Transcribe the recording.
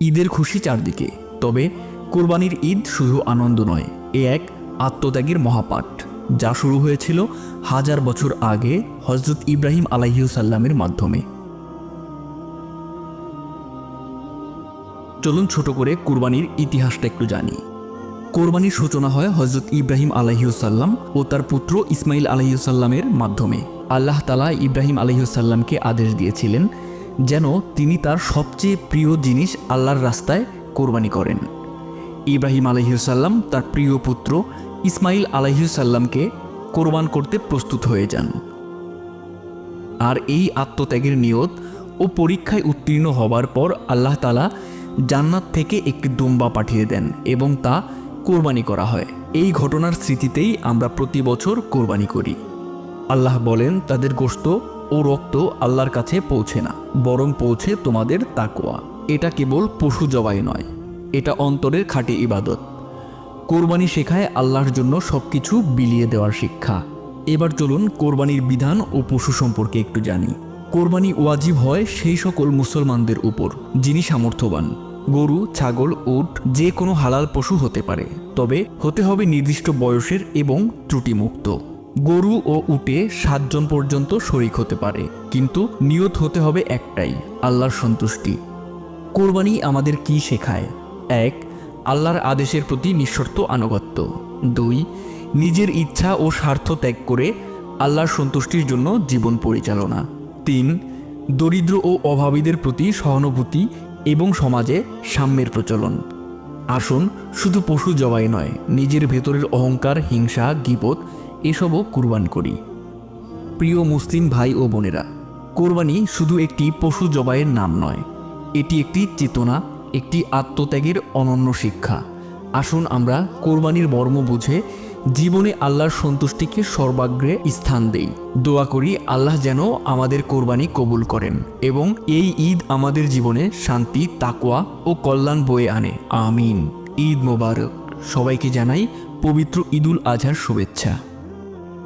ঈদের খুশি চারদিকে। তবে কোরবানির ঈদ শুধু আনন্দ নয়, এ এক আত্মত্যাগের মহাপাঠ, যা শুরু হয়েছিল হাজার বছর আগে হযরত ইব্রাহিম আলাইহিসসালামের মাধ্যমে। চলুন ছোট করে কোরবানির ইতিহাসটা একটু জানি। কোরবানির সূচনা হয় হযরত ইব্রাহিম আলাইহিসসালাম ও তার পুত্র ইসমাইল আলাইহিসসালামের মাধ্যমে। আল্লাহ তাআলা ইব্রাহিম আলাইহিসসালামকে আদেশ দিয়েছিলেন যেন তিনি তার সবচেয়ে প্রিয় জিনিস আল্লাহর রাস্তায় কোরবানি করেন। ইব্রাহিম আলাইহিসসালাম তার প্রিয় পুত্র ইসমাইল আলাইহিসসালামকে কোরবান করতে প্রস্তুত হয়ে যান। আর এই আত্মত্যাগের নিয়ত ও পরীক্ষায় উত্তীর্ণ হবার পর আল্লাহ তাআলা জান্নাত থেকে একটি দুম্বা পাঠিয়ে দেন এবং তা কোরবানি করা হয়। এই ঘটনার স্মৃতিতেই আমরা প্রতি বছর কোরবানি করি। আল্লাহ বলেন, তাদের গোশত ও রক্ত আল্লাহর কাছে পৌঁছে না, বরং পৌঁছে তোমাদের তাকওয়া। এটা কেবল পশু জবাই নয়, এটা অন্তরের খাঁটি ইবাদত। কোরবানি শেখায় আল্লাহর জন্য সবকিছু বিলিয়ে দেওয়ার শিক্ষা। এবার চলুন কোরবানির বিধান ও পশু সম্পর্কে একটু জানি। কোরবানি ওয়াজিব হয় সেই সকল মুসলমানদের উপর যিনি সামর্থ্যবান। গরু, ছাগল, উট যে কোনো হালাল পশু হতে পারে, তবে হতে হবে নির্দিষ্ট বয়সের এবং ত্রুটিমুক্ত। গরু ও উটে 7 জন পর্যন্ত শরীক হতে পারে, কিন্তু নিয়ত হতে হবে একটাই, আল্লাহর সন্তুষ্টি। কোরবানি আমাদের কি শেখায়? 1. আল্লাহর আদেশের প্রতি নিঃশর্ত আনুগত্য। 2. নিজের ইচ্ছা ও স্বার্থ ত্যাগ করে আল্লাহর সন্তুষ্টির জন্য জীবন পরিচালনা। 3. দরিদ্র ও অভাবীদের প্রতি সহানুভূতি এবং সমাজে সাম্যের প্রচলন। আসুন শুধু পশু জবাই নয়, নিজের ভেতরের অহংকার, হিংসা, গীবত এসবও কুরবান করি। প্রিয় মুসলিম ভাই ও বোনেরা, কোরবানি শুধু একটি পশু জবাইয়ের নাম নয়, এটি একটি চেতনা, একটি আত্মত্যাগের অনন্য শিক্ষা। আসুন আমরা কোরবানির মর্ম বুঝে জীবনে আল্লাহর সন্তুষ্টিকে সর্বাগ্রে স্থান দেই। দোয়া করি আল্লাহ যেন আমাদের কোরবানি কবুল করেন এবং এই ঈদ আমাদের জীবনে শান্তি, তাকওয়া ও কল্যাণ বয়ে আনে। আমিন। ঈদ মোবারক। সবাইকে জানাই পবিত্র ঈদুল আজহার শুভেচ্ছা।